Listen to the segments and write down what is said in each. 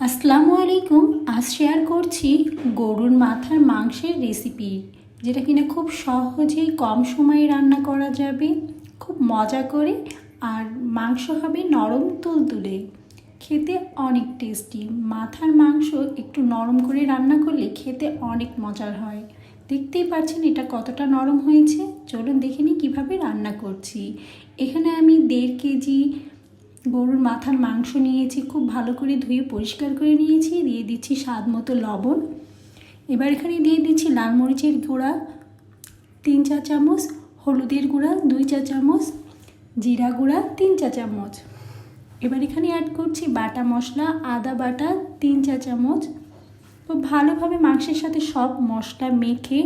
আসসালামু আলাইকুম। আজ শেয়ার করছি গরুর মাথার মাংসের রেসিপি, যেটা কিনা খুব সহজেই কম সময়ে রান্না করা যাবে, খুব মজা করে। আর মাংস হবে নরম তুলতুলে, খেতে অনেক টেস্টি। মাথার মাংস একটু নরম করে রান্না করলে খেতে অনেক মজার হয়। দেখতেই পাচ্ছেন এটা কতটা নরম হয়েছে। চলুন দেখে নিই কীভাবে রান্না করছি। এখানে আমি 1.5 কেজি গরুর মাথার মাংস নিয়েছি, খুব ভালো করে ধুয়ে পরিষ্কার করে নিয়েছি। দিয়ে দিচ্ছি স্বাদ মতো লবণ। এবার এখানে দিয়ে দিচ্ছি লাল মরিচের গুঁড়া 3 চা চামচ, হলুদের গুঁড়া 2 চা চামচ, জিরা গুঁড়া 3 চা চামচ। এবার এখানে অ্যাড করছি বাটা মশলা, আদা বাটা 3 চা চামচ। তো ভালোভাবে মাংসের সাথে সব মশলা মেখে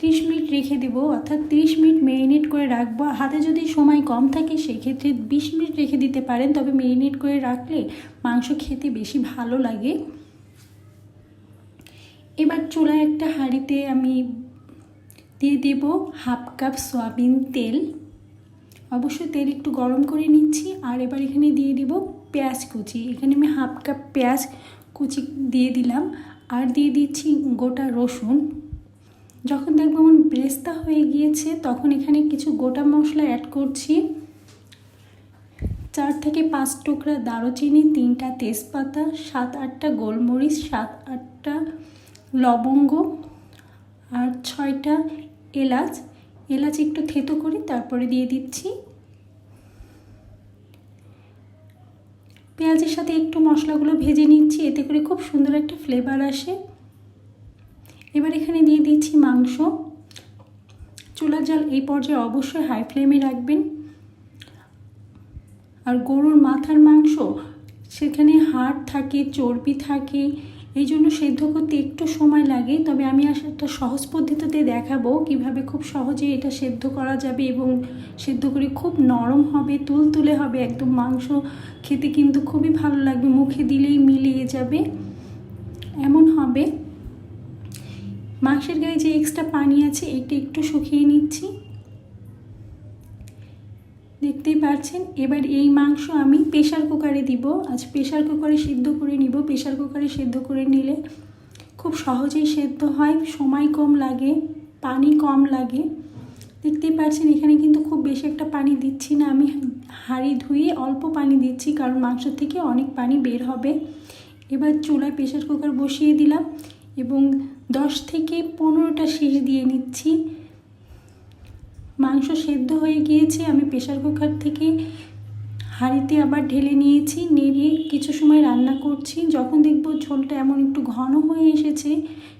30 মিনিট রেখে দেবো, অর্থাৎ 30 মিনিট ম্যারিনেট করে রাখবো। হাতে যদি সময় কম থাকে সেক্ষেত্রে 20 মিনিট রেখে দিতে পারেন, তবে ম্যারিনেট করে রাখলে মাংস খেতে বেশি ভালো লাগে। এবার চুলায় একটা হাঁড়িতে আমি দিয়ে দেব হাফ কাপ সয়াবিন তেল। অবশ্যই তেল একটু গরম করে নিচ্ছি। আর এবার এখানে দিয়ে দেব পেঁয়াজ কুচি। এখানে আমি হাফ কাপ পেঁয়াজ কুচি দিয়ে দিলাম। আর দিয়ে দিচ্ছি গোটা রসুন। যখন দেখবো আমার ব্রেস্তা হয়ে গিয়েছে তখন এখানে কিছু গোটা মশলা অ্যাড করছি। 4 থেকে 5 টুকরা দারুচিনি, 3টা তেজপাতা, 7-8টা গোলমরিচ, 7-8টা লবঙ্গ আর 6টা এলাচ। এলাচ একটু থেতো করে তারপরে দিয়ে দিচ্ছি। পেঁয়াজের সাথে একটু মশলাগুলো ভেজে নিচ্ছি, এতে করে খুব সুন্দর একটা ফ্লেভার আসে। এবার এখানে দিয়ে দিচ্ছি মাংস। চুলার জাল এই পর্যায়ে অবশ্যই হাই ফ্লেমে রাখবেন। আর গরুর মাথার মাংস, সেখানে হাড় থাকে, চর্বি থাকে, এই জন্য সেদ্ধ করতে একটু সময় লাগে। তবে আমি একটা সহজ পদ্ধতিতে দেখাবো কিভাবে খুব সহজে এটা সেদ্ধ করা যাবে এবং সেদ্ধ করে খুব নরম হবে, তুলতুলে হবে একদম। মাংস খেতে কিন্তু খুবই ভালো লাগবে, মুখে দিলেই মিলিয়ে যাবে এমন হবে। মাংসের গায়ে যে এক্সট্রা পানি আছে এটা একটু শুকিয়ে নিচ্ছি, দেখতেই পাচ্ছেন। এবার এই মাংস আমি প্রেশার কুকারে দিব। আজ প্রেশার কুকারে সিদ্ধ করে নিব। প্রেশার কুকারে সিদ্ধ করে নিলে খুব সহজেই সেদ্ধ হয়, সময় কম লাগে, পানি কম লাগে। দেখতেই পাচ্ছেন এখানে কিন্তু খুব বেশি একটা পানি দিচ্ছি না, আমি হাঁড়ি ধুয়ে অল্প পানি দিচ্ছি, কারণ মাংস থেকে অনেক পানি বের হবে। এবার চুলায় প্রেশার কুকার বসিয়ে দিলাম এবং 10 থেকে 15টা সিটি দিয়ে নিচ্ছি। মাংস সেদ্ধ হয়ে গিয়েছে। আমি প্রেশার কুকার থেকে হাঁড়িতে আবার ঢেলে নিয়েছি, নেড়ে কিছু সময় রান্না করছি। যখন দেখব ঝোলটা এমন একটু ঘন হয়ে এসেছে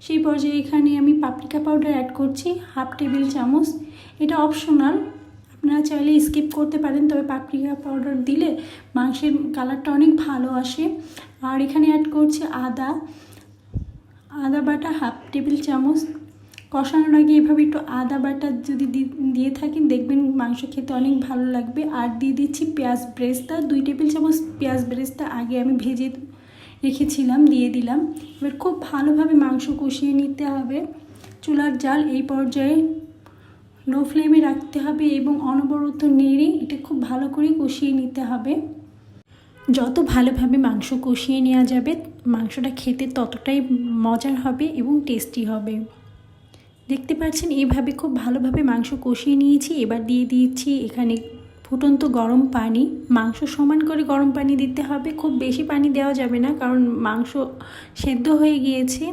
সেই পর্যায়ে এখানে আমি পাপরিকা পাউডার অ্যাড করছি 1/2 টেবিল চামচ। এটা অপশনাল, আপনারা চাইলে স্কিপ করতে পারেন, তবে পাপরিকা পাউডার দিলে মাংসের কালারটা অনেক ভালো আসে। আর এখানে অ্যাড করছি আদা বাটা 1/2 টেবিল চামচ। কষানোর আগে এভাবে একটু আদা বাটা যদি দিয়ে থাকেন দেখবেন মাংস খেতে অনেক ভালো লাগবে। আর দিয়ে দিচ্ছি পেঁয়াজ ব্রেস্তা 2 টেবিল চামচ। পেঁয়াজ ব্রেস্তা আগে আমি ভেজে রেখেছিলাম, দিয়ে দিলাম। এবার খুব ভালোভাবে মাংস কষিয়ে নিতে হবে। চুলার জাল এই পর্যায়ে লো ফ্লেমে রাখতে হবে এবং অনবরত নেড়ে এটা খুব ভালো করে কষিয়ে নিতে হবে। যত ভালোভাবে মাংস কষিয়ে নেওয়া যাবে মাংসটা খেতে ততটাই মজার হবে এবং টেস্টি হবে। দেখতে পাচ্ছেন এইভাবে খুব ভালোভাবে মাংস কষিয়ে নিয়েছি। এবার দিয়ে দিয়েছি এখানে ফুটন্ত গরম পানি। মাংস সমান করে গরম পানি দিতে হবে, খুব বেশি পানি দেওয়া যাবে না, কারণ মাংস সেদ্ধ হয়ে গিয়েছে।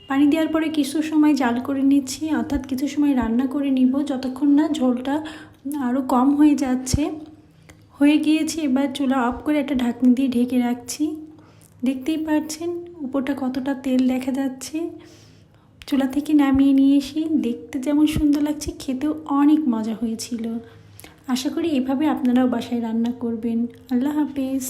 পানি দেওয়ার পরে কিছু সময় জাল করে নিচ্ছি, অর্থাৎ কিছু সময় রান্না করে নিব যতক্ষণ না ঝোলটা আরও কম হয়ে যাচ্ছে। হয়ে গিয়েছে, এবার চুলা অফ করে একটা ঢাকনি দিয়ে ঢেকে রাখছি। দেখতেই পাচ্ছেন উপরটা কতটা তেল দেখা যাচ্ছে। চুলা থেকে নামিয়ে নিয়ে এসে দেখতে যেমন সুন্দর লাগছে, খেতেও অনেক মজা হয়েছিল। আশা করি এভাবে আপনারাও বাসায় রান্না করবেন। আল্লাহ হাফেজ।